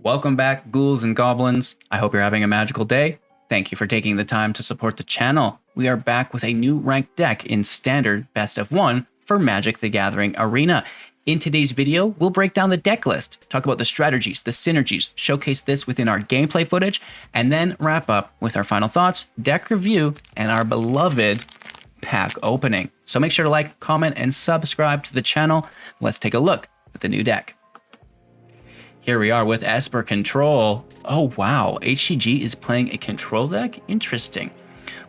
Welcome back, ghouls and goblins. I hope you're having a magical day. Thank you for taking the time to support the channel. We are back with a new ranked deck in Standard Best of 1 for Magic the Gathering Arena. In today's video, we'll break down the deck list, talk about the strategies, the synergies, showcase this within our gameplay footage, and then wrap up with our final thoughts, deck review, and our beloved pack opening. So make sure to like, comment, and subscribe to the channel. Let's take a look at the new deck. Here we are with Esper Control. Oh wow, HCG is playing a control deck? Interesting.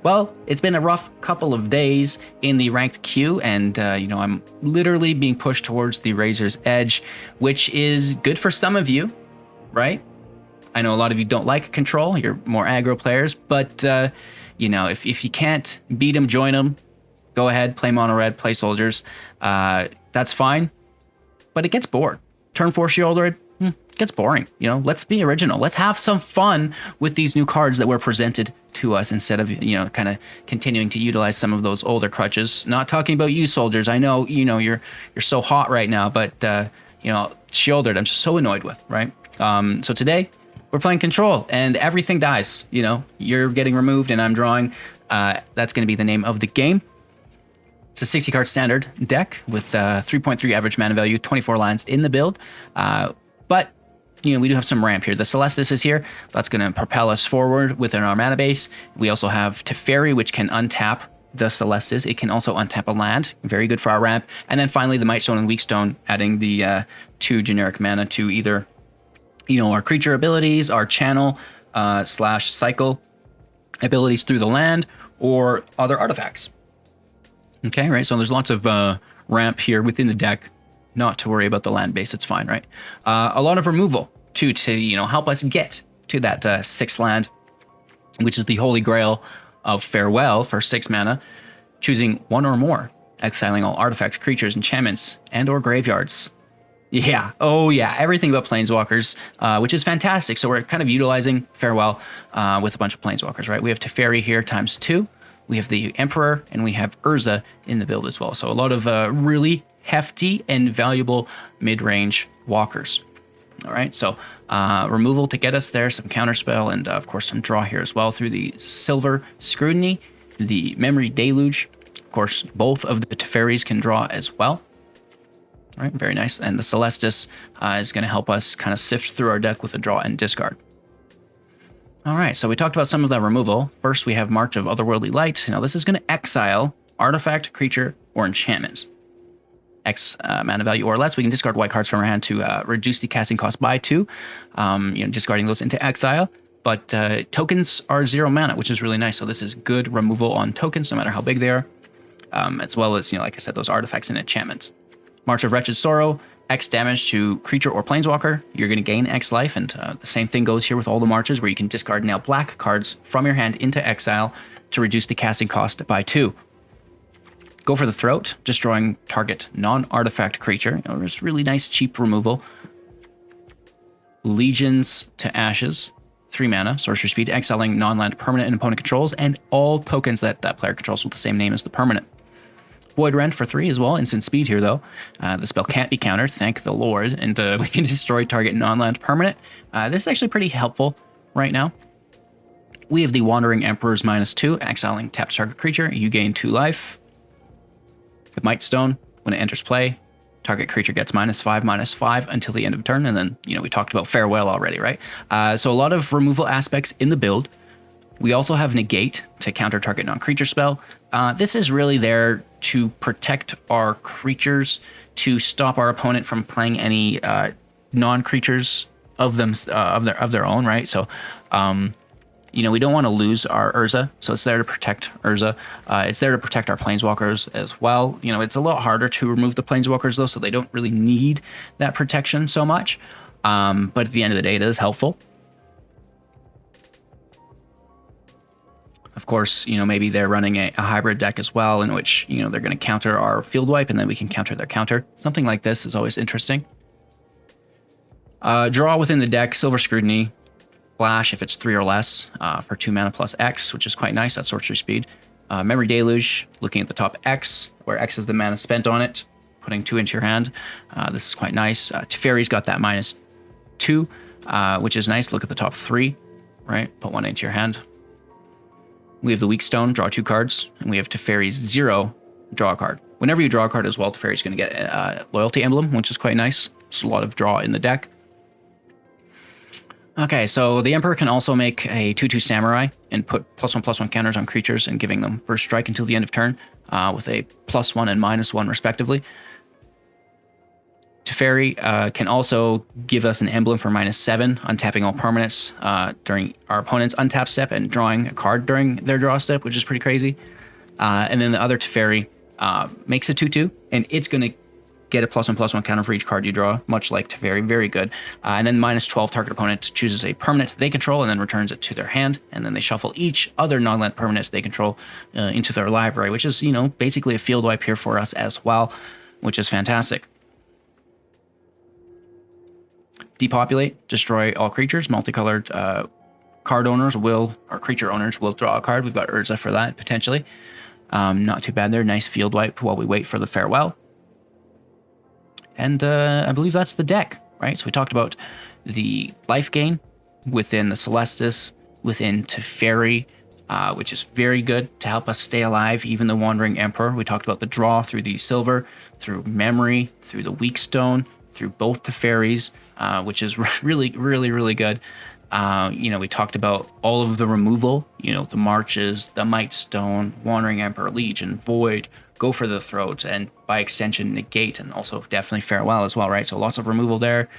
Well, it's been a rough couple of days in the ranked queue, and I'm literally being pushed towards the razor's edge, which is good for some of you, right? I know a lot of you don't like control, you're more aggro players, but if you can't beat them, join them. Go ahead, play mono red, play soldiers. That's fine, but it gets bored. Turn 4 Shieldred, gets boring. Let's be original. Let's have some fun with these new cards that were presented to us instead of kind of continuing to utilize some of those older crutches. Not talking about you, soldiers. I know you're so hot right now, but Shieldred I'm just so annoyed with, right? So today we're playing control and everything dies. You're getting removed and I'm drawing. That's going to be the name of the game. It's a 60 card standard deck with 3.3 average mana value, 24 lands in the build. But we do have some ramp here. The Celestus is here. That's going to propel us forward within our mana base. We also have Teferi, which can untap the Celestus. It can also untap a land. Very good for our ramp. And then finally, the Mightstone and Weakstone, adding the 2 generic mana to either our creature abilities, our channel / cycle abilities through the land, or other artifacts. Okay, right? So there's lots of ramp here within the deck. Not to worry about the land base, it's fine, right? A lot of removal to help us get to that 6th land, which is the holy grail of Farewell for 6 mana, choosing 1 or more, exiling all artifacts, creatures, enchantments, and or graveyards. Yeah, oh yeah, everything about planeswalkers, which is fantastic. So we're kind of utilizing Farewell with a bunch of planeswalkers, right? We have Teferi here ×2. We have the Emperor, and we have Urza in the build as well. So a lot of really hefty and valuable mid-range walkers. All right, so removal to get us there, some counterspell, and of course some draw here as well through the Silver Scrutiny, the Memory Deluge. Of course, both of the Teferis can draw as well. All right, very nice. And the Celestus is going to help us kind of sift through our deck with a draw and discard. All right, so we talked about some of that removal. First, we have March of Otherworldly Light. Now, this is going to exile artifact, creature, or enchantment. X mana value or less. We can discard white cards from our hand to reduce the casting cost by 2, discarding those into exile. But tokens are 0 mana, which is really nice. So this is good removal on tokens, no matter how big they are, as well as, like I said, those artifacts and enchantments. March of Wretched Sorrow. X damage to creature or planeswalker, you're going to gain X life, and the same thing goes here with all the marches, where you can discard now black cards from your hand into exile to reduce the casting cost by 2. Go for the Throat, destroying target non-artifact creature. There's really nice cheap removal. Legions to Ashes, 3 mana, sorcery speed, exiling non-land permanent and opponent controls, and all tokens that player controls with the same name as the permanent. Void Rend for 3 as well, instant speed here though. The spell can't be countered, thank the Lord, and we can destroy target non-land permanent. This is actually pretty helpful right now. We have the Wandering Emperor's -2, exiling tapped target creature, you gain 2 life. The Mightstone, when it enters play, target creature gets -5/-5 until the end of turn, and then, we talked about Farewell already, right? So a lot of removal aspects in the build. We also have Negate to counter target non-creature spell. This is really there to protect our creatures, to stop our opponent from playing any non-creatures of their own, right? So, we don't want to lose our Urza, so it's there to protect Urza. It's there to protect our planeswalkers as well. It's a lot harder to remove the planeswalkers though, so they don't really need that protection so much. But at the end of the day, it is helpful. Of course, maybe they're running a hybrid deck as well, in which, they're going to counter our field wipe, and then we can counter their counter. Something like this is always interesting. Draw within the deck, Silver Scrutiny, Flash if it's 3 or less, for 2 mana plus X, which is quite nice. That's sorcery speed. Memory Deluge, looking at the top X, where X is the mana spent on it, putting 2 into your hand. This is quite nice. Teferi's got that -2 which is nice. Look at the top 3, right? Put 1 into your hand. We have the Weakstone, draw 2 cards, and we have Teferi's 0, draw a card. Whenever you draw a card as well, Teferi's going to get a Loyalty Emblem, which is quite nice. It's a lot of draw in the deck. Okay, so the Emperor can also make a 2/2 Samurai and put +1/+1 counters on creatures and giving them first strike until the end of turn with a +1 and -1 respectively. Teferi can also give us an emblem for -7, untapping all permanents during our opponent's untap step and drawing a card during their draw step, which is pretty crazy. And then the other Teferi makes a 2/2, and it's going to get a +1/+1 counter for each card you draw, much like Teferi, very good. And then -12, target opponent chooses a permanent they control and then returns it to their hand, and then they shuffle each other non-land permanent they control into their library, which is, basically a field wipe here for us as well, which is fantastic. Depopulate, destroy all creatures. Multicolored card owners or creature owners will draw a card. We've got Urza for that, potentially. Not too bad there. Nice field wipe while we wait for the farewell. And I believe that's the deck, right? So we talked about the life gain within the Celestus, within Teferi, which is very good to help us stay alive, even the Wandering Emperor. We talked about the draw through the Silver, through Memory, through the Weakstone, through both Teferis, which is really, really, really good. We talked about all of the removal, the Marches, the Mightstone, Wandering Emperor, Legion, Void, Go for the Throat, and by extension, Negate, and also definitely Farewell as well, right? So lots of removal there.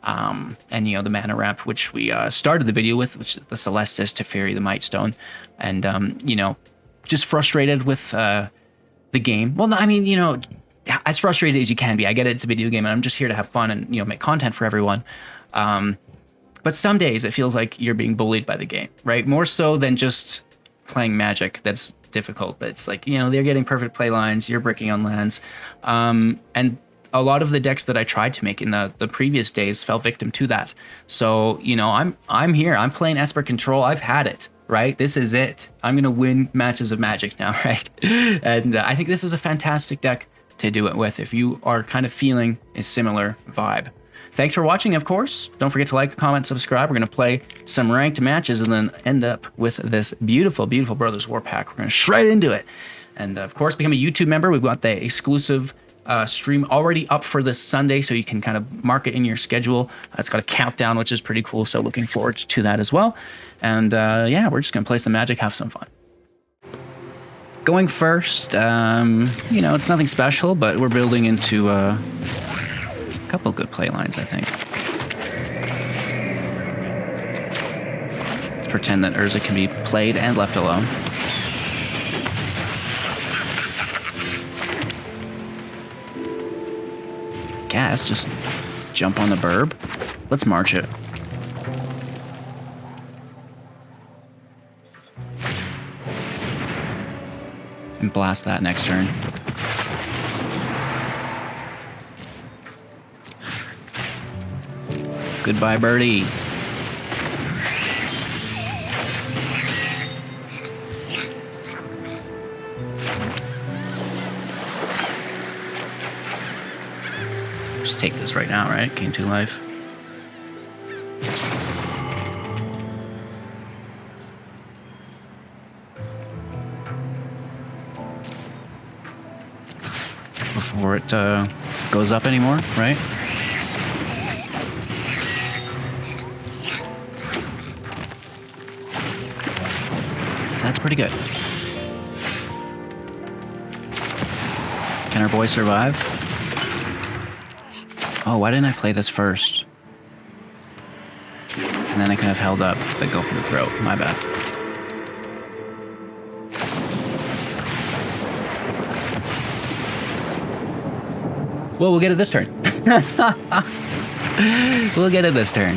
And, the mana ramp, which we started the video with, which is the Celestus, Teferi, the Mightstone. And, just frustrated with the game. Well, no, I mean, as frustrated as you can be. I get it, it's a video game, and I'm just here to have fun and, make content for everyone. But some days it feels like you're being bullied by the game, right? More so than just playing Magic that's difficult. But it's like, they're getting perfect play lines, you're bricking on lands. And a lot of the decks that I tried to make in the previous days fell victim to that. So, I'm here. I'm playing Esper Control. I've had it, right? This is it. I'm going to win matches of Magic now, right? And I think this is a fantastic deck to do it with if you are kind of feeling a similar vibe. Thanks for watching, of course. Don't forget to like, comment, subscribe. We're going to play some ranked matches and then end up with this beautiful, beautiful Brothers War pack. We're going to shred into it. And, of course, become a YouTube member. We've got the exclusive stream already up for this Sunday, so you can kind of mark it in your schedule. It's got a countdown, which is pretty cool, so looking forward to that as well. And, we're just going to play some Magic, have some fun. Going first, it's nothing special, but we're building into a couple good play lines, I think. Let's pretend that Urza can be played and left alone. Guess just jump on the burb. Let's march it. And blast that next turn. Goodbye, birdie. Just take this right now, right? Gain 2 life. Before it goes up anymore, right? That's pretty good. Can our boy survive? Oh, why didn't I play this first? And then I could have held up the Go for the Throat. My bad. Well, we'll get it this turn. We'll get it this turn.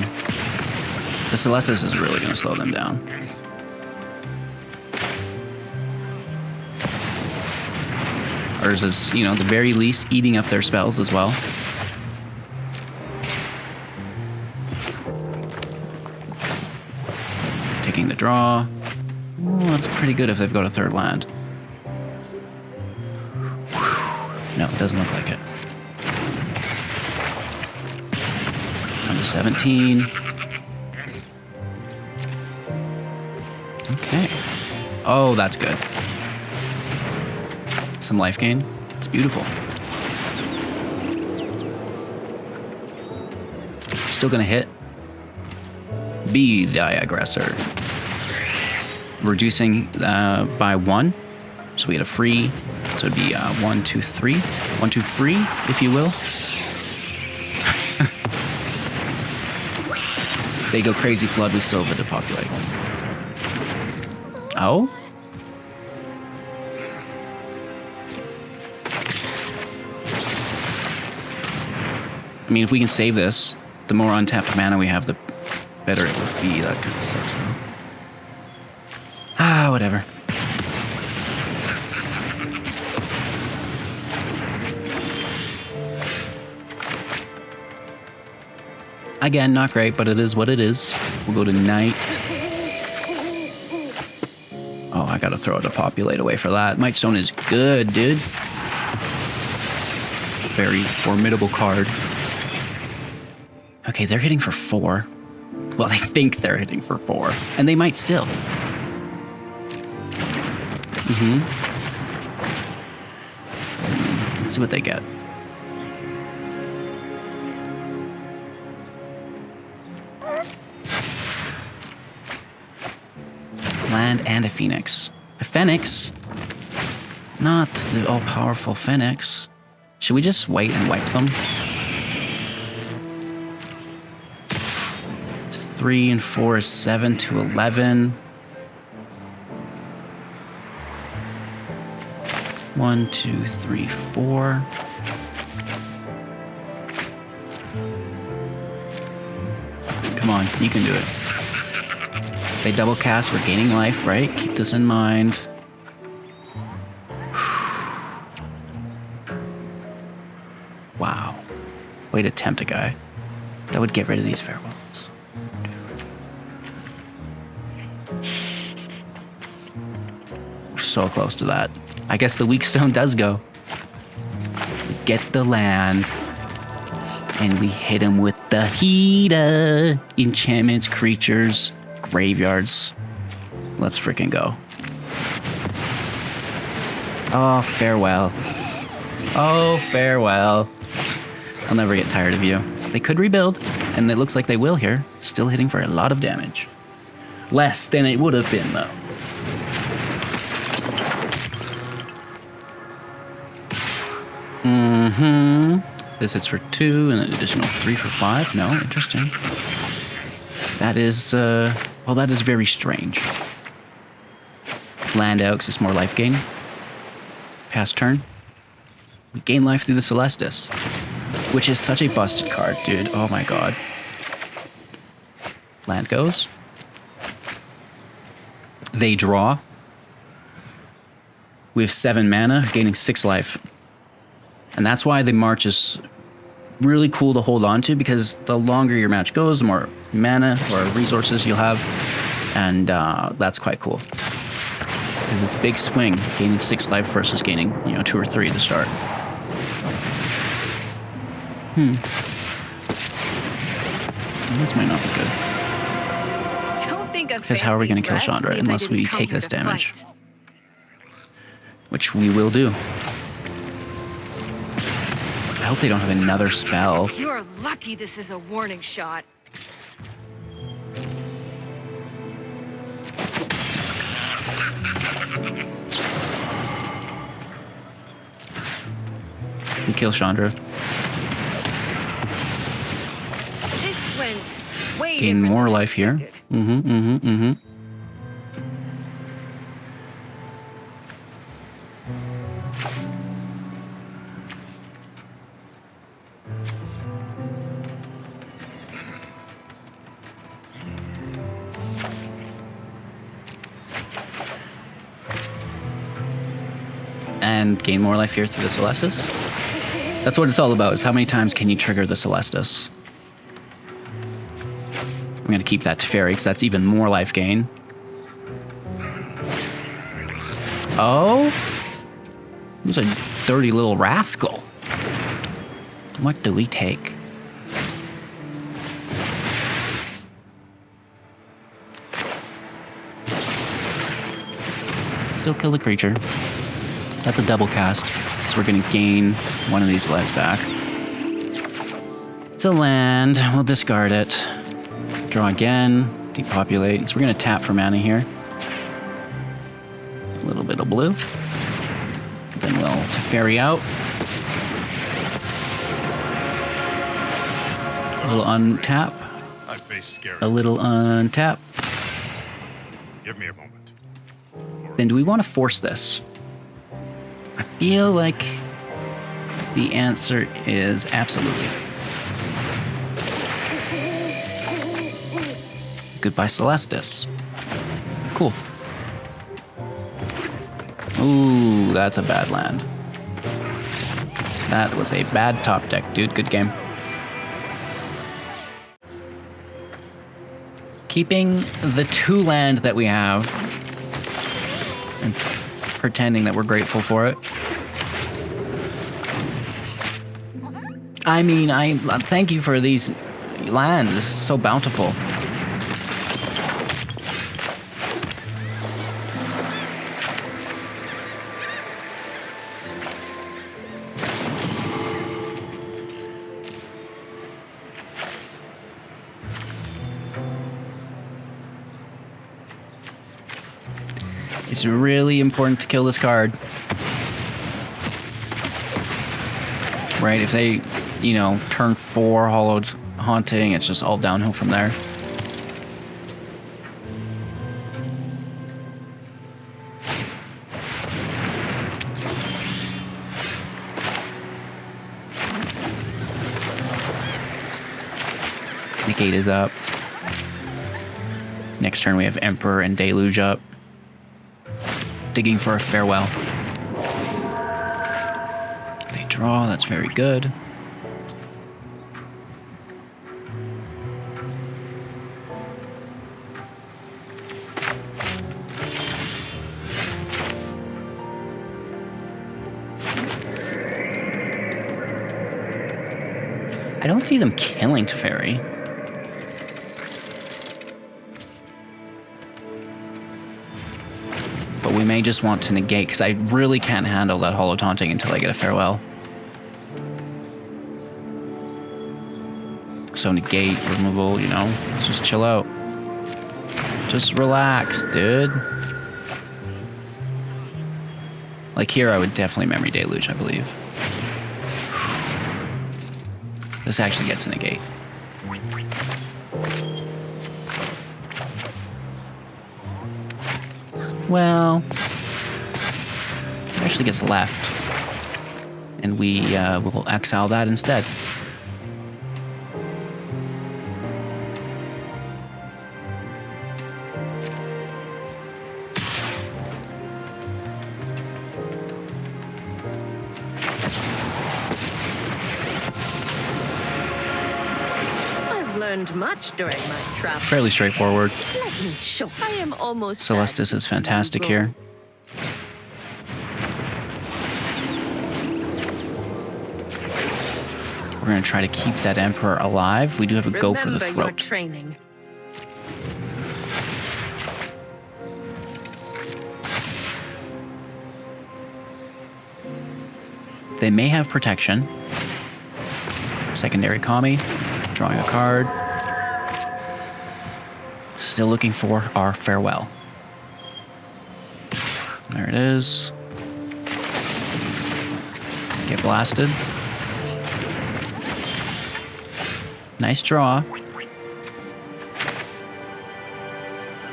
The Celestus is really going to slow them down. Urza's, the very least eating up their spells as well. Taking the draw. Oh, that's pretty good if they've got a third land. No, it doesn't look like it. Down to 17. Okay. Oh, that's good. Some life gain. It's beautiful. Still gonna hit. Be the aggressor. Reducing by 1. So we had a free. So it'd be 1, 2, 3. 1, 2, 3, if you will. They go crazy flood with Silver Depopulate. Oh? I mean, if we can save this, the more untapped mana we have, the better it would be. That kind of sucks, though. Ah, whatever. Again, not great, but it is what it is. We'll go to Night. Oh, I gotta throw a Depopulate away for that. Mightstone is good, dude. Very formidable card. Okay, they're hitting for 4. Well, they think they're hitting for 4. And they might still. Let's see what they get. Land and a Phoenix. A Phoenix? Not the all-powerful Phoenix. Should we just wait and wipe them? 3 and 4 is 7 to 11. 1, 2, 3, 4. Come on, you can do it. They double cast, we're gaining life, right? Keep this in mind. Wow. Way to tempt a guy. That would get rid of these farewells. We're so close to that. I guess the Weakstone does go. We get the land. And we hit him with the Hida. Enchantments, creatures, graveyards. Let's freaking go. Oh, farewell. Oh, farewell. I'll never get tired of you. They could rebuild, and it looks like they will here. Still hitting for a lot of damage. Less than it would have been, though. This hits for 2, and an additional 3 for 5. No, interesting. That is, well, that is very strange. Land out, 'cause it's more life gain. Pass turn. We gain life through the Celestus, which is such a busted card, dude. Oh my god. Land goes. They draw. We have 7 mana, gaining 6 life. And that's why the March is really cool to hold on to, because the longer your match goes, the more mana or resources you'll have. And that's quite cool. Because it's a big swing, gaining 6 life versus gaining, 2 or 3 at the start. This might not be good. Don't think of because how are we going to kill Chandra unless we take this damage? Which we will do. I hope they don't have another spell. You're lucky this is a warning shot. We kill Chandra. This went way Gain more than life here. expected. And gain more life here through the Celestus. That's what it's all about, is how many times can you trigger the Celestus. I'm going to keep that Teferi, because that's even more life gain. Oh? Who's a dirty little rascal? What do we take? Still kill the creature. That's a double cast, so we're gonna gain one of these lives back. It's a land, we'll discard it. Draw again, depopulate. So we're gonna tap for mana here. A little bit of blue. Then we'll Teferi out. A little untap. I face scary. A little untap. Give me a moment. Then do we want to force this? I feel like the answer is absolutely. Goodbye, Celestus. Cool. Ooh, that's a bad land. That was a bad top deck, dude. Good game. Keeping the 2 land that we have and pretending that we're grateful for it. I mean, I thank you for these lands. This is so bountiful. It's really important to kill this card. Right, if they, you know, turn 4 Hollowed Haunting, it's just all downhill from there. Negate is up. Next turn we have Emperor and Deluge up. Digging for a farewell. They draw, that's very good. I don't see them killing Teferi. But we may just want to negate, because I really can't handle that Hollow Taunting until I get a farewell. So negate, removal, you know, let's just chill out. Just relax, dude. Like here, I would definitely Memory Deluge, I believe. This actually gets a negate. Well, it actually gets left, and we will exile that instead. I've learned much during my travel. Fairly straightforward. Let me show. I am almost. Celestus is fantastic here. We're going to try to keep that Emperor alive. We do have a go for the Remember your throat. training. They may have protection. Secondary Kami, drawing a card. Still looking for our farewell. There it is. Get blasted. Nice draw.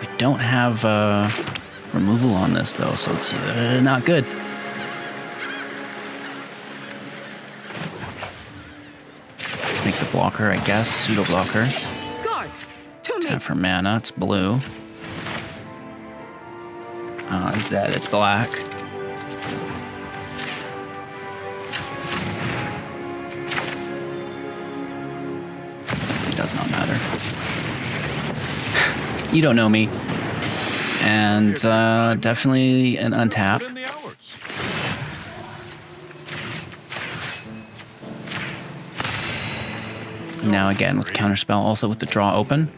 We don't have removal on this though, so it's not good. Make the blocker, I guess. Pseudo blocker. Guards, to me. Tap for mana, it's blue. Zed, it's black. It does not matter. You don't know me. And definitely an untap. Put in the hours. Now again with counterspell, also with the draw open.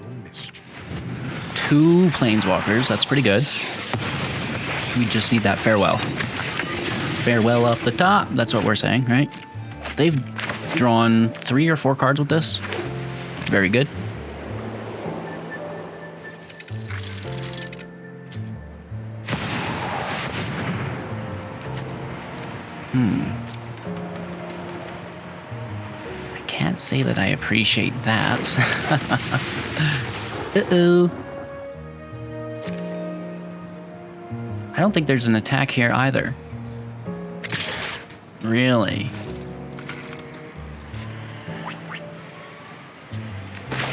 2 planeswalkers, that's pretty good. We just need that farewell. Farewell off the top. That's what we're saying, right? They've drawn 3 or 4 cards with this. Very good. I can't say that I appreciate that. Uh-oh. I don't think there's an attack here either. Really?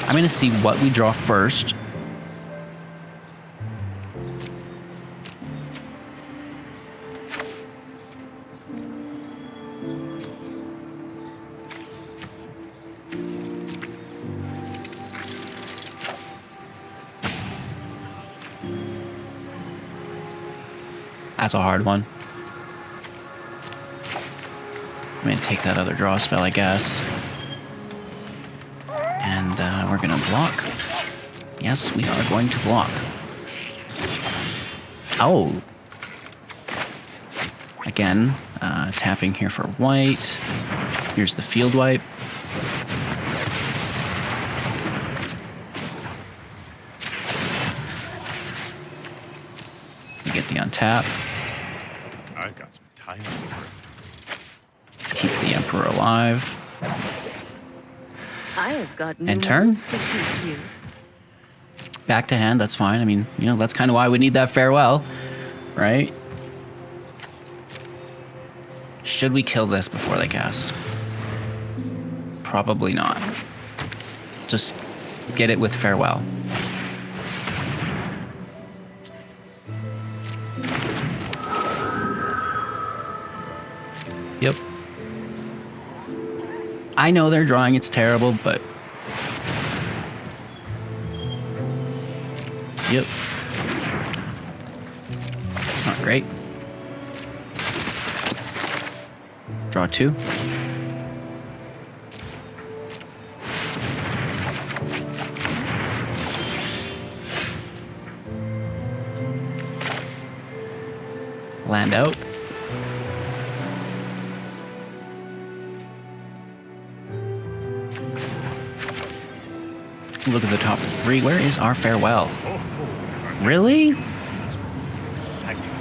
I'm going to see what we draw first. That's a hard one. I'm going to take that other draw spell, I guess. And we're going to block. Yes, we are going to block. Oh. Again, tapping here for white. Here's the field wipe. We get the untap. I've got some time. Let's keep the Emperor alive. I have got new And turn? moves to teach you. Back to hand, that's fine. I mean, you know, that's kind of why we need that farewell, right? Should we kill this before they cast? Probably not. Just get it with farewell. Yep. I know they're drawing, it's terrible, but... Yep. It's not great. Draw 2. Land out. Look at the top 3. Where is our farewell? Really? Exciting.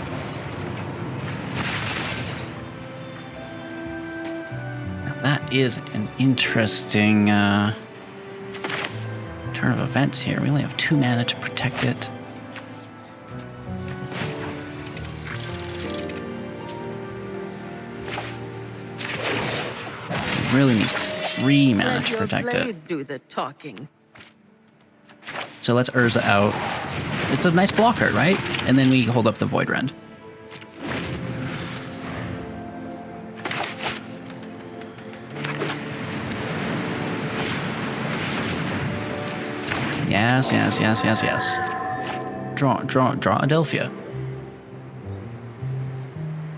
Now that is an interesting turn of events here. We only have 2 mana to protect it. We really need 3 mana Let to your protect blade it. do the talking. So let's Urza out. It's a nice blocker, right? And then we hold up the Void Rend. Yes, yes, yes, yes, yes. Draw Adelphia.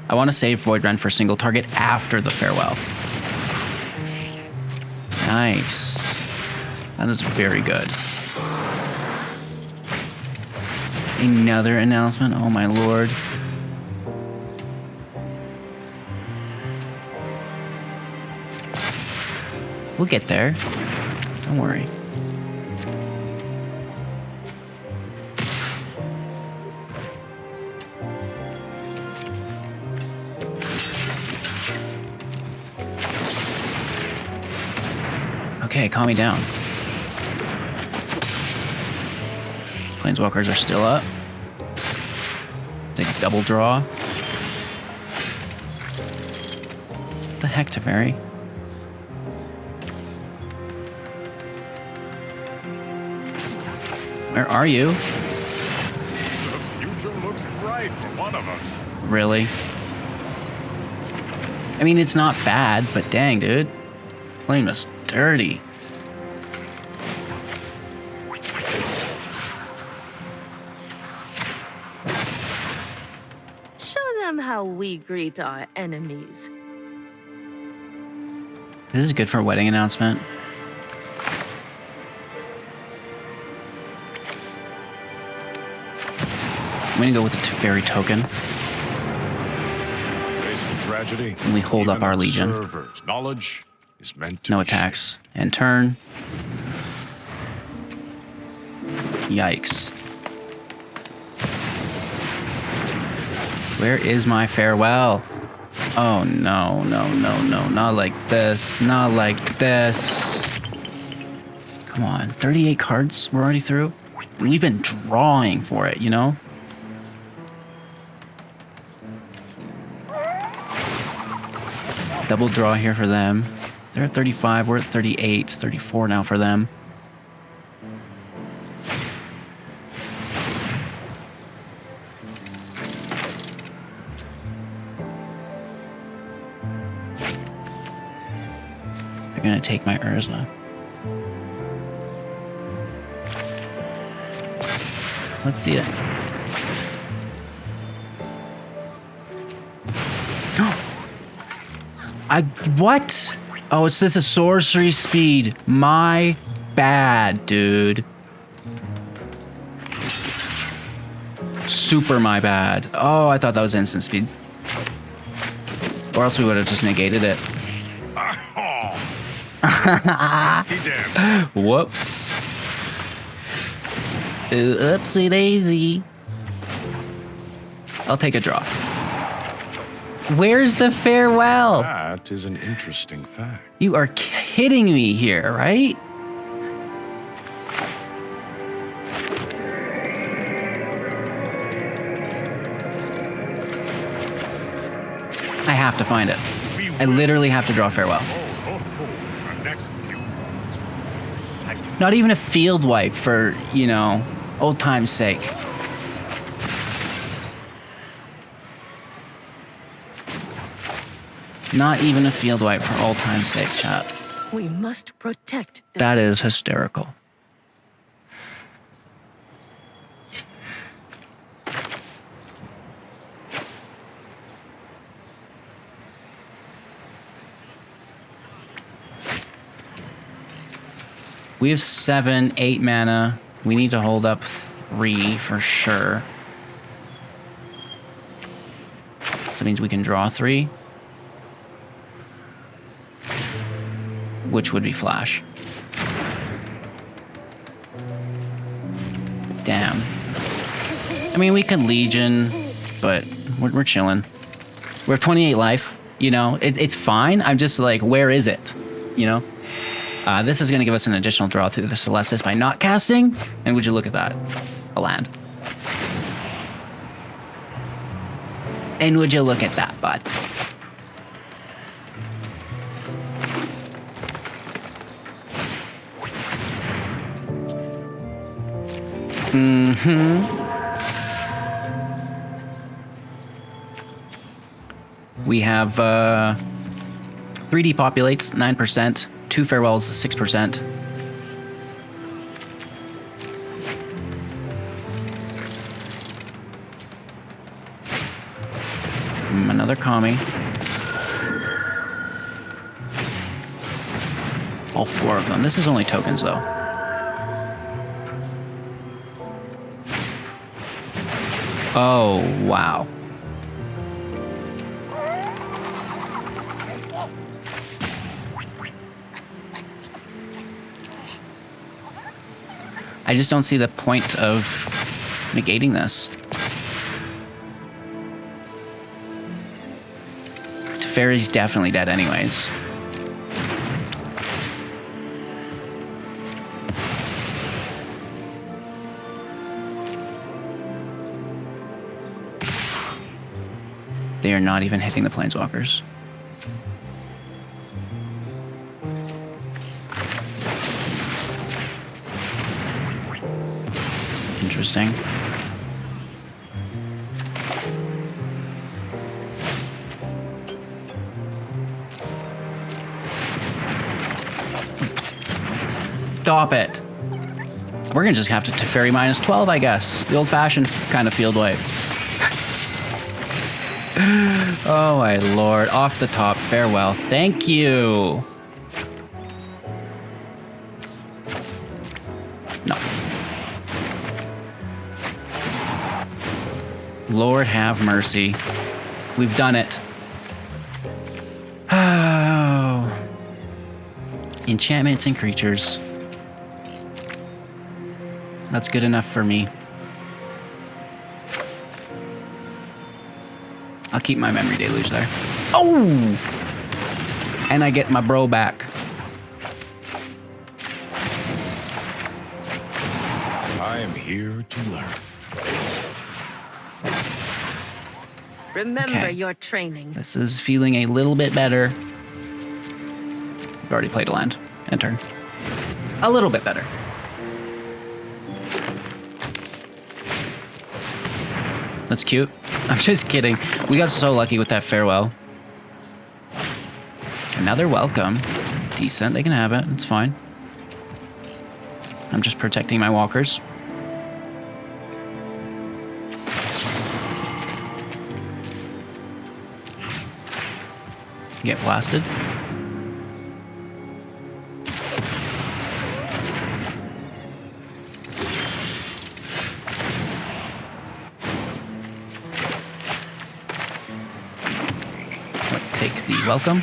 I want to save Void Rend for single target after the farewell. Nice. That is very good. Another announcement. Oh my lord. We'll get there. Don't worry. Okay, calm me down. Planeswalkers are still up. Big double draw. What the heck, Teferi? Where are you? The future looks bright for one of us. Really? I mean, it's not bad, but dang, dude. Flame is dirty. Show them how we greet our enemies. This is good for a wedding announcement. I'm gonna go with the Teferi token. Faced with tragedy, And we hold up even our Legion. observers' knowledge is meant to No be attacks. And turn. Yikes. Where is my farewell? Oh no, no, no, no. Not like this. Not like this. Come on. 38 cards we're already through? We've been drawing for it, you know? Double draw here for them. They're at 35, we're at 38, 34 now for them. They're gonna take my Urza. Let's see it. What? Oh, this is sorcery speed. My bad, dude. Super my bad. Oh, I thought that was instant speed. Or else we would have just negated it. Nasty damn. Whoops. Oopsie daisy. I'll take a draw. Where's the farewell? That is an interesting fact. You are kidding me here, right? I have to find it. I literally have to draw farewell. Our next few moments will be exciting. Not even a field wipe for, you know, old time's sake. Not even a field wipe for old time's sake, chat. We must protect the That is hysterical. We have 7, 8 mana. We need to hold up 3 for sure. So that means we can draw 3. Which would be flash. Damn. I mean, we can Legion, but we're chilling. We have 28 life, you know? It's fine. I'm just like, where is it? You know? This is going to give us an additional draw through the Celestus by not casting. And would you look at that? A land. And would you look at that, bud? We have 3 Depopulates, 9%, 2 Farewells, 6%. Another Kami. All 4 of them. This is only tokens, though. Oh, wow. I just don't see the point of negating this. Teferi's definitely dead anyways. They are not even hitting the planeswalkers. Interesting. Stop it. We're gonna just have to Teferi minus 12, I guess. The old-fashioned kind of field wipe. Oh my lord. Off the top. Farewell. Thank you. No. Lord have mercy. We've done it. Oh. Enchantments and creatures. That's good enough for me. I'll keep my Memory Deluge there. Oh! And I get my bro back. I am here to learn. Remember Okay. your training. This is feeling a little bit better. We've already played a land and turn. A little bit better. That's cute. I'm just kidding. We got so lucky with that farewell. And now they're welcome. Decent, they can have it. It's fine. I'm just protecting my walkers. Get blasted. Let's take the welcome.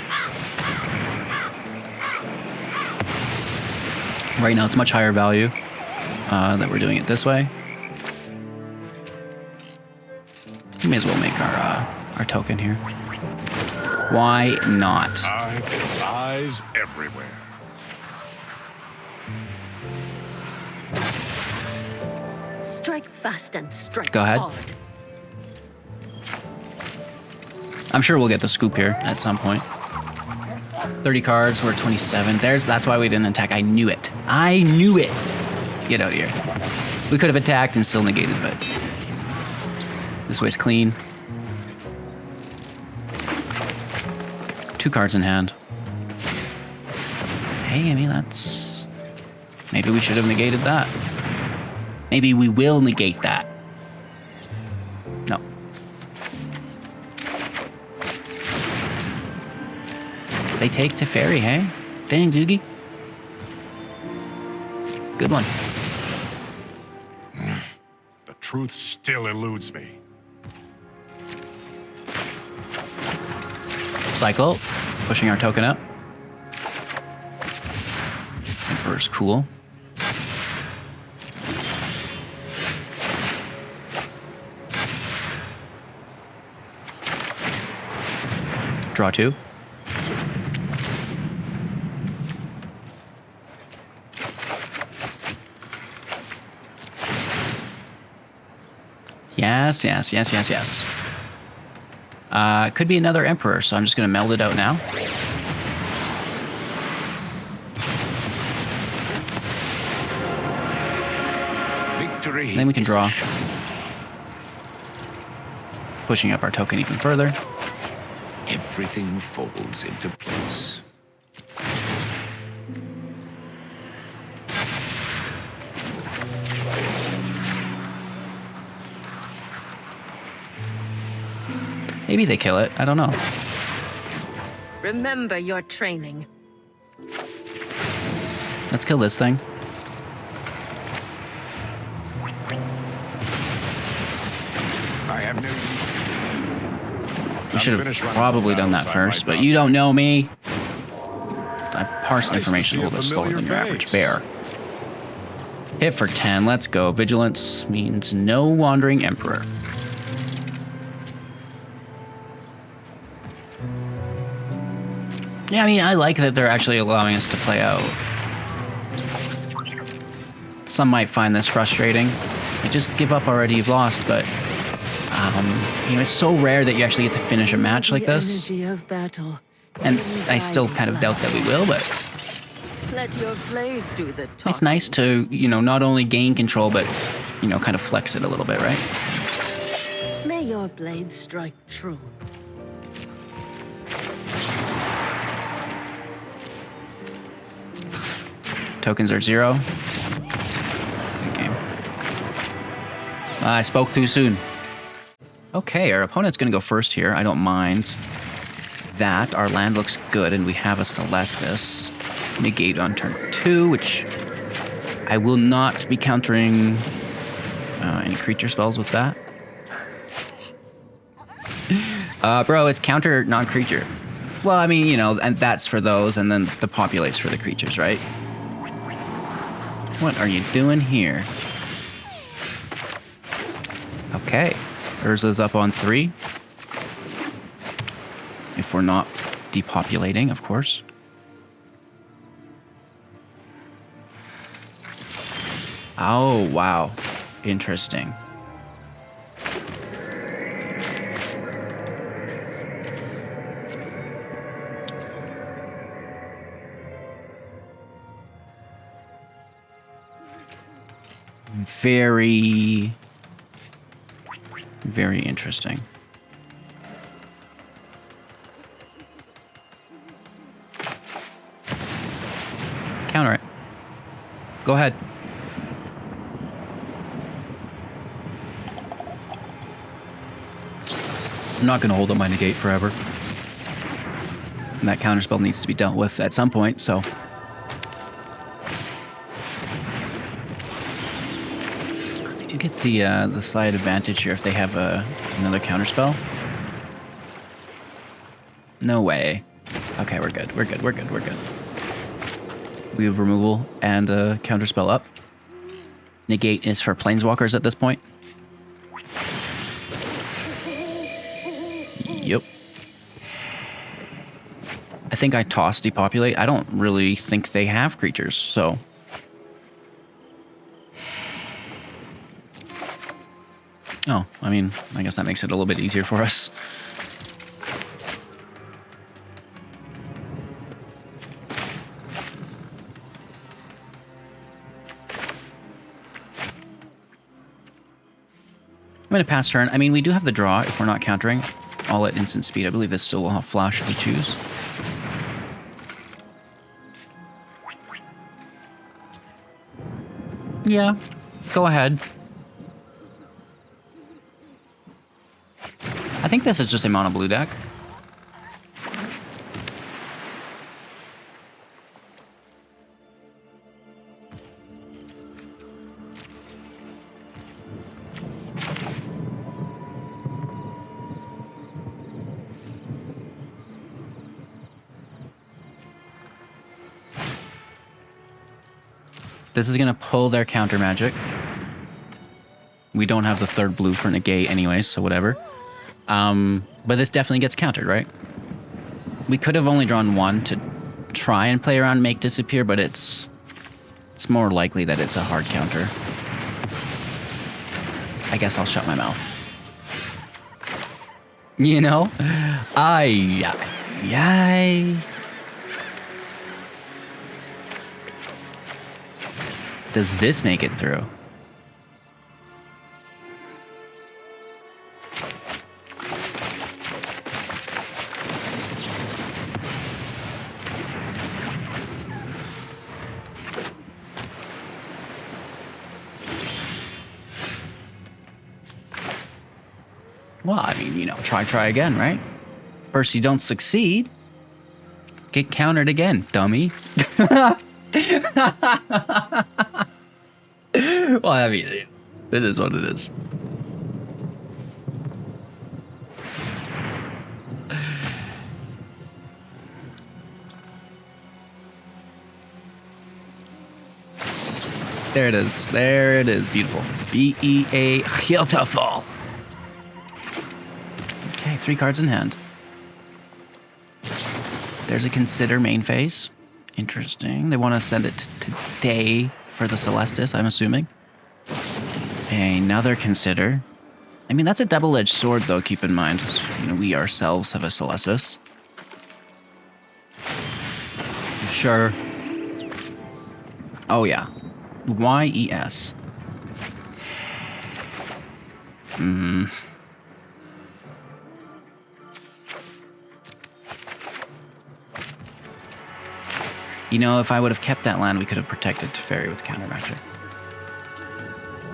Right now it's much higher value that we're doing it this way. We may as well make our token here. Why not? I've got eyes everywhere. Strike fast and strike Go ahead. hard. I'm sure we'll get the scoop here at some point. 30 cards, we're at 27. That's why we didn't attack. I knew it. I knew it. Get out of here. We could have attacked and still negated, but this way's clean. 2 cards in hand. Hey, I mean, that's... Maybe we should have negated that. Maybe we will negate that. No. They take Teferi, hey? Dang, Doogie. Good one. The truth still eludes me. Cycle. Pushing our token up. Emperor's cool. Draw 2. Yes, yes, yes, yes, yes. Could be another Emperor, so I'm just going to meld it out now. Victory. And then we can is draw. assured. Pushing up our token even further. Everything falls into place. Maybe they kill it. I don't know. Remember your training. Let's kill this thing. I have no use. We should have probably done that first, but you don't know me. I parse Nice to information a see a little bit slower than your familiar average face. bear. Hit for 10. Let's go. Vigilance means no wandering Emperor. Yeah, I mean, I like that they're actually allowing us to play out. Some might find this frustrating. Like, just give up already, you've lost, but you know, it's so rare that you actually get to finish a match like The this. energy of battle. And I still kind of doubt that we will, but Let your blade do the talking. it's nice to, you know, not only gain control, but, you know, kind of flex it a little bit, right? May your blade strike true. Tokens are 0. Good game. I spoke too soon. Okay, our opponent's going to go first here. I don't mind that. Our land looks good, and we have a Celestus. Negate on turn 2, which I will not be countering any creature spells with that. Bro, it's counter non-creature. Well, I mean, you know, and that's for those, and then Depopulate's for the creatures, right? What are you doing here? Okay. Urza's up on 3. If we're not depopulating, of course. Oh, wow. Interesting. Very, very interesting. Counter it. Go ahead. I'm not going to hold up my negate forever. And that counterspell needs to be dealt with at some point, so... They do get the slight advantage here if they have another counterspell. No way. Okay, we're good. We're good. We're good. We're good. We have removal and a counterspell up. Negate is for planeswalkers at this point. Yep. I think I tossed Depopulate. I don't really think they have creatures, so... Oh, I mean, I guess that makes it a little bit easier for us. I'm going to pass turn. I mean, we do have the draw if we're not countering. All at instant speed. I believe this still will have flash if we choose. Yeah, go ahead. I think this is just a mono blue deck. This is going to pull their counter magic. We don't have the third blue for negate anyways, so whatever. But this definitely gets countered, right? We could have only drawn one to try and play around make disappear, but it's more likely that it's a hard counter. I guess I'll shut my mouth. You know? Ay. Does this make it through? Well, I mean, you know, try again, right? First you don't succeed, get countered again, dummy. Well, I mean, it is what it is. There it is. There it is. Beautiful. B-E-A beautiful. Okay, 3 cards in hand. There's a consider main phase. Interesting. They want to send it today for the Celestus, I'm assuming. Another consider. I mean, that's a double-edged sword, though, keep in mind. You know, we ourselves have a Celestus. Sure. Oh, yeah. Y-E-S. Hmm. You know, if I would have kept that land, we could have protected Teferi with counter magic.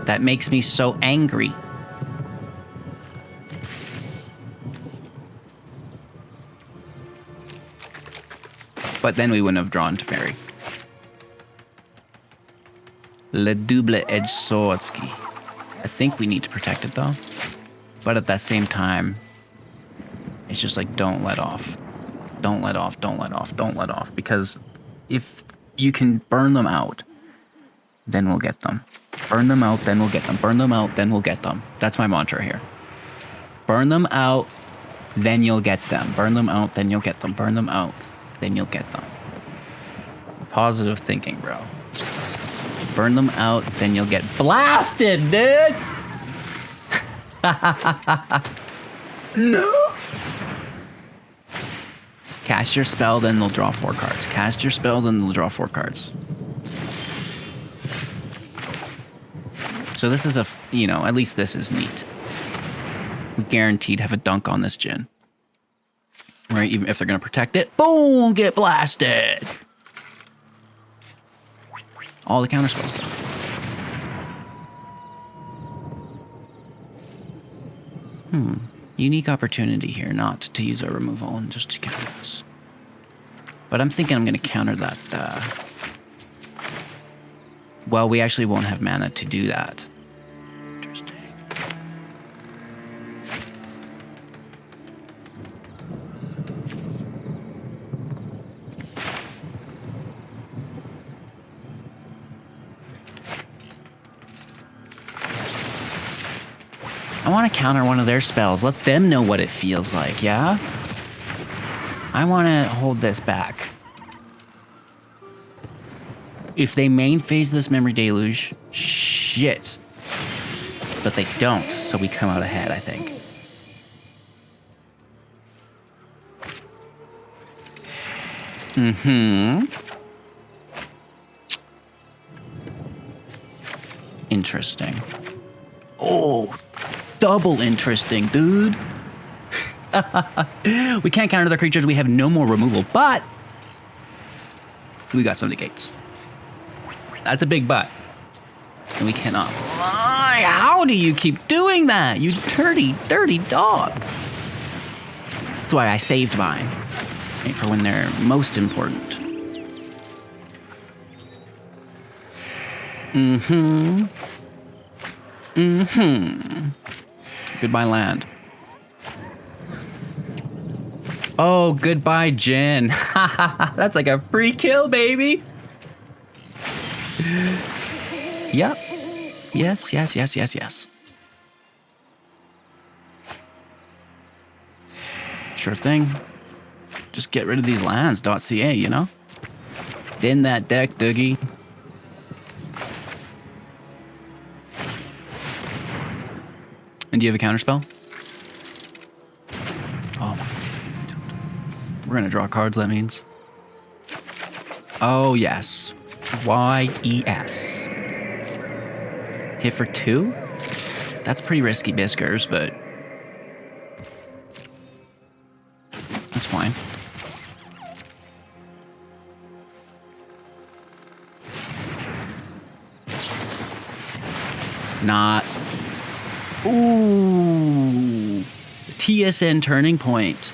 That makes me so angry. But then we wouldn't have drawn Teferi. Le double edge swordski. I think we need to protect it though. But at that same time, It's just like, don't let off. Don't let off, don't let off, don't let off. Because if you can burn them out, then we'll get them. Burn them out, then we'll get them. Burn them out, then we'll get them. That's my mantra here. Burn them out, then you'll get them. Burn them out, then you'll get them. Burn them out, then you'll get them. Positive thinking, bro. Burn them out, then you'll get blasted, dude! No! Cast your spell, then they'll draw 4 cards. Cast your spell, then they'll draw 4 cards. So this is a, you know, at least this is neat. We guaranteed have a dunk on this Djinn. Right, even if they're going to protect it, boom, get blasted! All the counter spells. Unique opportunity here not to use our removal and just to counter this. But I'm thinking I'm going to counter that. Well, we actually won't have mana to do that. Interesting. I want to counter one of their spells. Let them know what it feels like, yeah? I want to hold this back. If they main phase this Memory Deluge, shit. But they don't, so we come out ahead, I think. Interesting. Oh, double interesting, dude. We can't counter their creatures. We have no more removal, but we got some negates. That's a big but. And we cannot. Why? How do you keep doing that? You dirty, dirty dog. That's why I saved mine. Right, for when they're most important. Goodbye, land. Oh, goodbye, Djinn. That's like a free kill, baby. Yep. Yes, yes, yes, yes, yes. Sure thing. Just get rid of these lands.ca, you know? Thin that deck, Dougie. And do you have a counterspell? Oh my. We're gonna draw cards, that means. Oh, yes. Y-E-S. Hit for 2? That's pretty risky, Biskers, but that's fine. Not. Ooh. TSN turning point.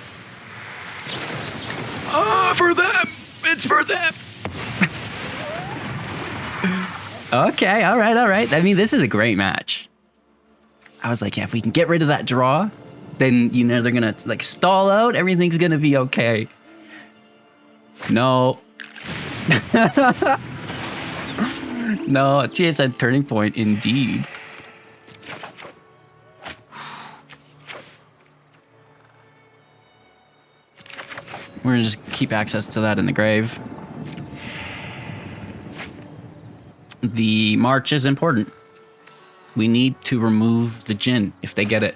Ah, for them! It's for them! Okay, all right, all right. I mean, this is a great match. I was like, yeah, if we can get rid of that draw, then, you know, they're going to, like, stall out. Everything's going to be okay. No. No, TSN turning point, indeed. We're going to just keep access to that in the grave. The march is important. We need to remove the Djinn if they get it.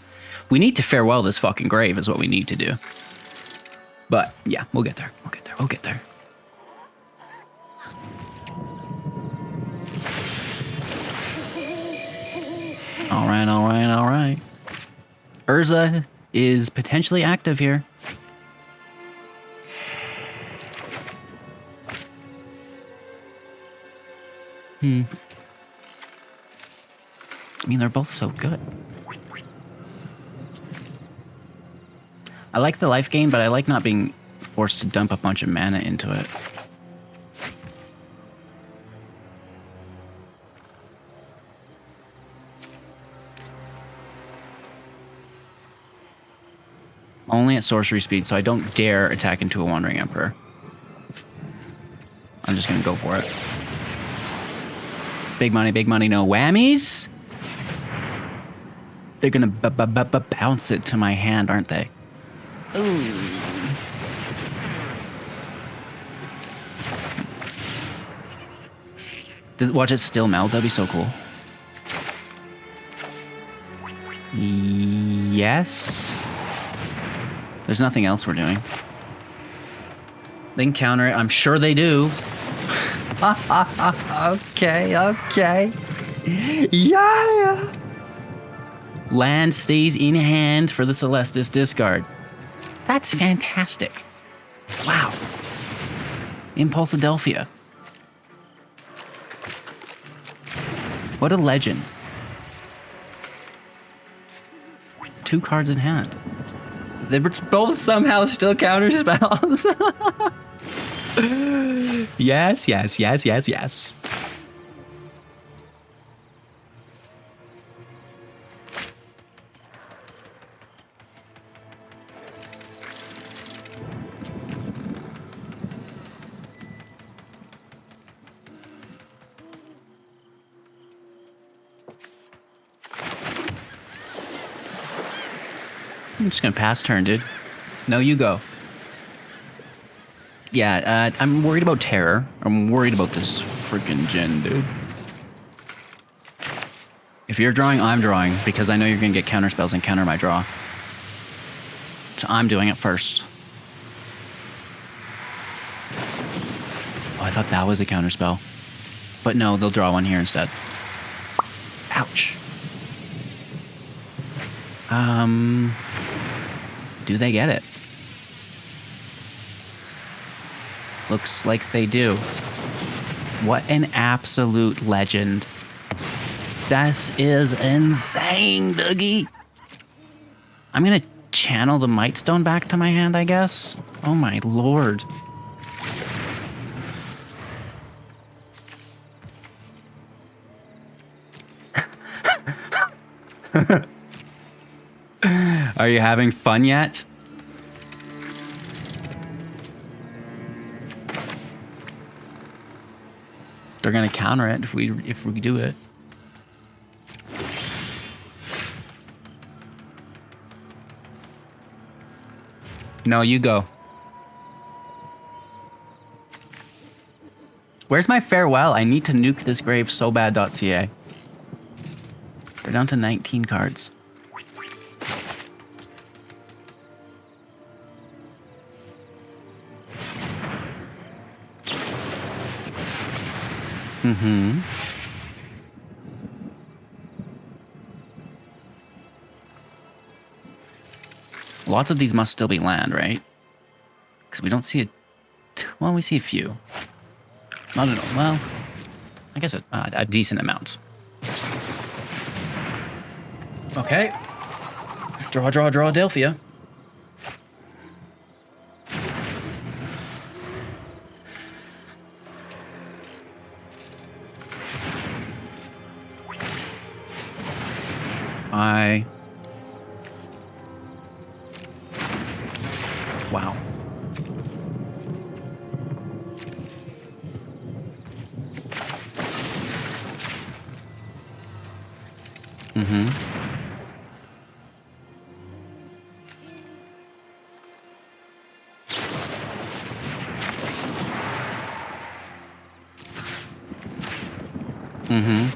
We need to farewell this fucking grave is what we need to do. But yeah, we'll get there. We'll get there. We'll get there. All right, all right, all right. Urza is potentially active here. I mean, they're both so good. I like the life gain, but I like not being forced to dump a bunch of mana into it. Only at sorcery speed, so I don't dare attack into a Wandering Emperor. I'm just gonna go for it. Big money, no whammies. They're gonna bounce it to my hand, aren't they? Ooh. Watch it still melt. That'd be so cool. Yes. There's nothing else we're doing. They can counter it. I'm sure they do. Okay. Yeah. Land stays in hand for the Celestus discard. That's fantastic. Wow. Impulsadelphia. What a legend. 2 cards in hand. They both somehow still counter spells. Yes. I'm just gonna pass turn, dude. No, you go. Yeah, I'm worried about terror. I'm worried about this freaking Jin, dude. If you're drawing, I'm drawing, because I know you're gonna get counter spells and counter my draw. So I'm doing it first. Oh, I thought that was a counter spell. But no, they'll draw one here instead. Ouch. Do they get it? Looks like they do. What an absolute legend. This is insane, Dougie. I'm gonna channel the Mightstone back to my hand, I guess. Oh my lord. Are you having fun yet? They're gonna counter it if we do it. No, you go. Where's my farewell? I need to nuke this grave so bad.ca. We're down to 19 cards. Mm-hmm. Lots of these must still be land, right? Because we don't see well, we see a few. I don't know. Well, I guess a decent amount. Okay. Draw, Delphia. Wow. Mm-hmm. Mm-hmm.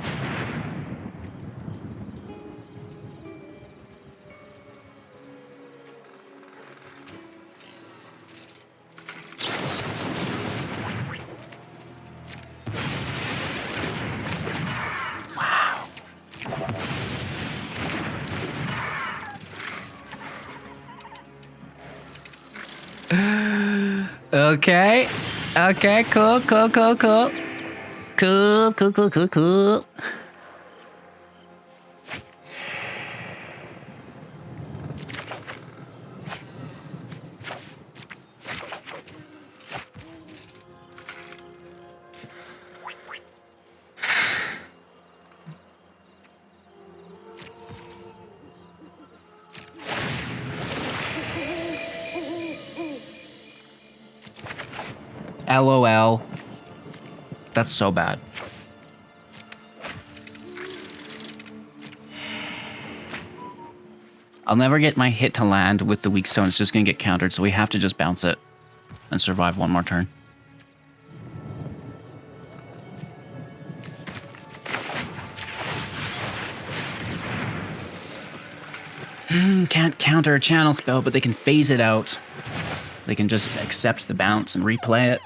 Okay. Okay, cool. Cool. LOL. That's so bad. I'll never get my hit to land with the Weakstone. It's just going to get countered, so we have to just bounce it and survive one more turn. Can't counter a channel spell, but they can phase it out. They can just accept the bounce and replay it.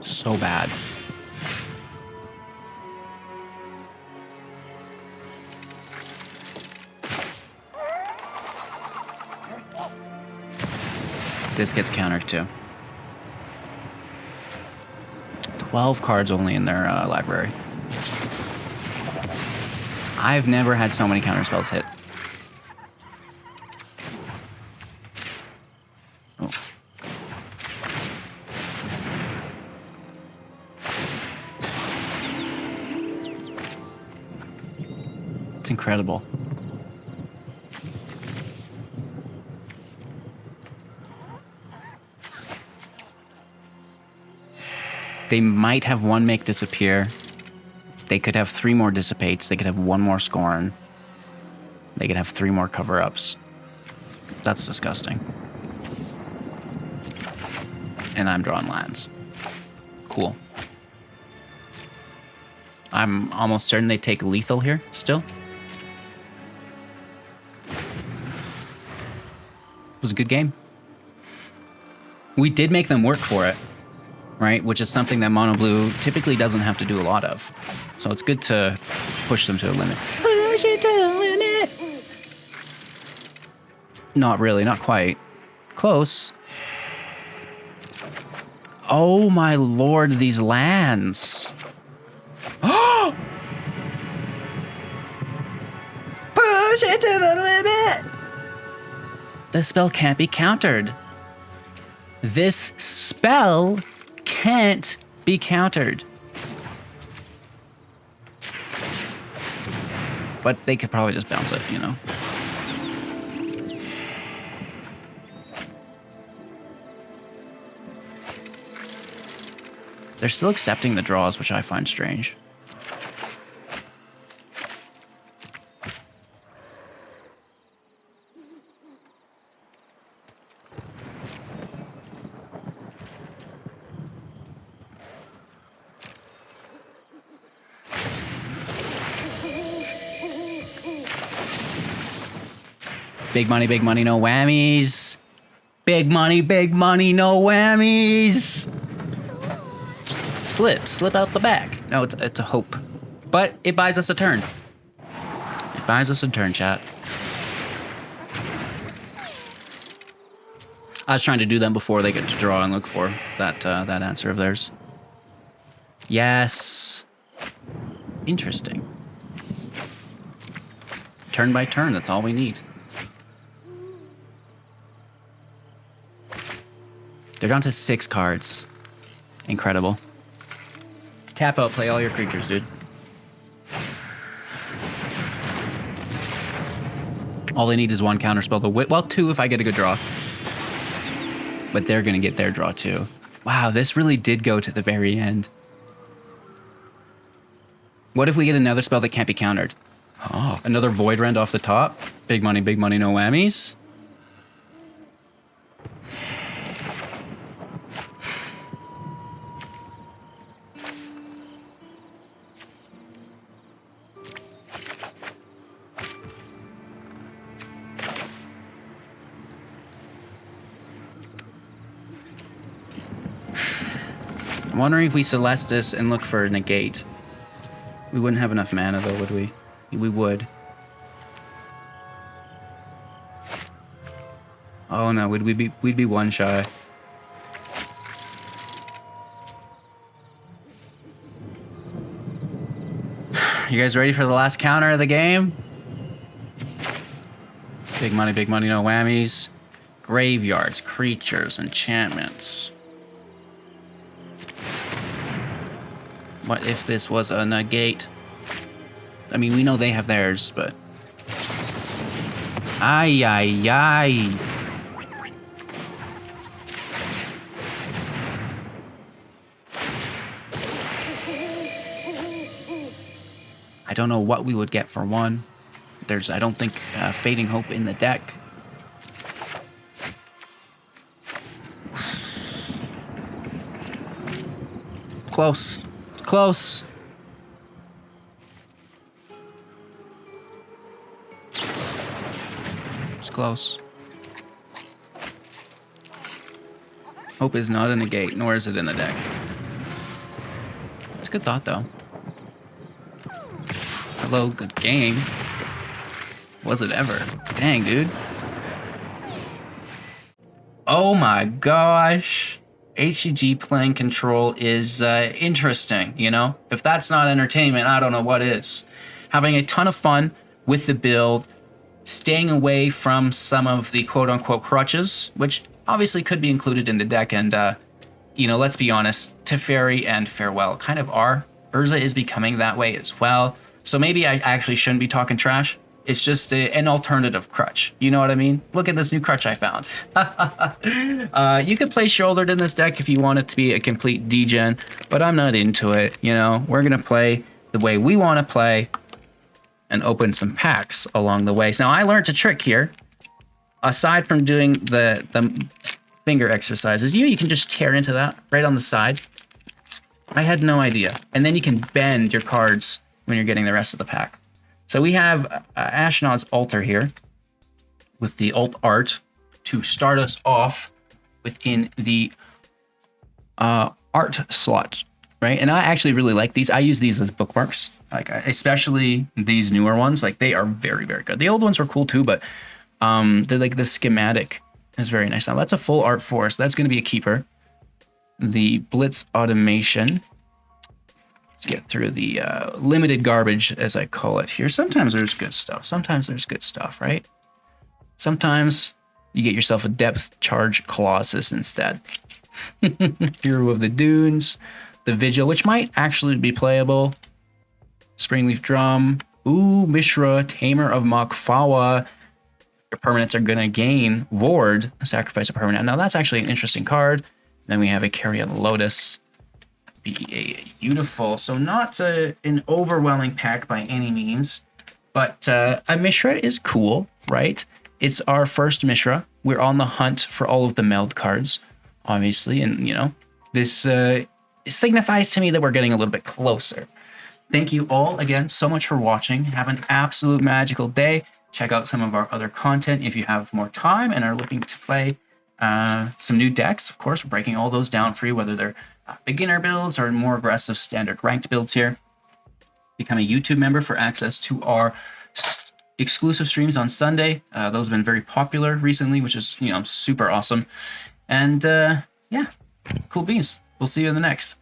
So bad. This gets countered too. 12 cards only in their library. I've never had so many counterspells hit. Oh. It's incredible. They might have one make disappear. They could have 3 more dissipates. They could have 1 more scorn. They could have 3 more cover-ups. That's disgusting. And I'm drawing lands. Cool. I'm almost certain they take lethal here still. It was a good game. We did make them work for it. Right, which is something that Mono Blue typically doesn't have to do a lot of. So it's good to push them to a limit. Push it to the limit! Not really, not quite. Close. Oh my lord, these lands. Push it to the limit! The spell can't be countered. This spell can't be countered. But they could probably just bounce it, you know. They're still accepting the draws, which I find strange. Big money, no whammies. Big money, no whammies. Slip out the back. No, it's a hope. But it buys us a turn. It buys us a turn, chat. I was trying to do them before they get to draw and look for that answer of theirs. Yes. Interesting. Turn by turn, that's all we need. They're down to 6 cards. Incredible. Tap out, play all your creatures, dude. All they need is 1 counterspell. Well, 2 if I get a good draw. But they're going to get their draw too. Wow, this really did go to the very end. What if we get another spell that can't be countered? Oh, another Void Rend off the top. Big money, no whammies. I'm wondering if we Celestus and look for Negate. We wouldn't have enough mana though, would we? We would. Oh no, we'd be 1 shy. You guys ready for the last counter of the game? Big money, no whammies. Graveyards, creatures, enchantments. What if this was a Negate? I mean, we know they have theirs, but... Ay, ay, ay. I don't know what we would get for one. There's, I don't think, Fading Hope in the deck. Close. Close. It's close. Hope is not in the gate, nor is it in the deck. It's a good thought, though. Hello, good game. Was it ever? Dang, dude. Oh my gosh. HEG playing control is interesting, you know? If that's not entertainment, I don't know what is. Having a ton of fun with the build, staying away from some of the quote-unquote crutches, which obviously could be included in the deck, and, you know, let's be honest, Teferi and Farewell kind of are. Urza is becoming that way as well. So maybe I actually shouldn't be talking trash. It's just an alternative crutch. You know what I mean? Look at this new crutch I found. You could play Shouldered in this deck if you want it to be a complete degen, but I'm not into it. You know, we're going to play the way we want to play and open some packs along the way. So now I learned a trick here. Aside from doing the finger exercises, you can just tear into that right on the side. I had no idea. And then you can bend your cards when you're getting the rest of the pack. So we have Ashnod's Altar here with the alt art to start us off within the art slot, right? And I actually really like these. I use these as bookmarks, like especially these newer ones. Like they are very, very good. The old ones were cool too, but they're like the schematic is very nice. Now that's a full art force. That's going to be a keeper. The Blitz automation. Let's get through the limited garbage, as I call it here. Sometimes there's good stuff. Sometimes there's good stuff, right? Sometimes you get yourself a depth charge Colossus instead. Hero of the Dunes, the Vigil, which might actually be playable. Springleaf Drum. Ooh, Mishra, Tamer of Makfawa. Your permanents are going to gain Ward, sacrifice a permanent. Now that's actually an interesting card. Then we have a Carrion Lotus. Be a beautiful, so not an overwhelming pack by any means, but a Mishra is cool, right? It's our first Mishra. We're on the hunt for all of the meld cards, obviously, and you know, this signifies to me that we're getting a little bit closer. Thank you all again so much for watching. Have an absolute magical day. Check out some of our other content if you have more time and are looking to play some new decks. Of course, we're breaking all those down for you, whether they're beginner builds or more aggressive standard ranked builds here. Become a YouTube member for access to our exclusive streams on Sunday. Those have been very popular recently, which is, you know, super awesome. And yeah, cool beans. We'll see you in the next.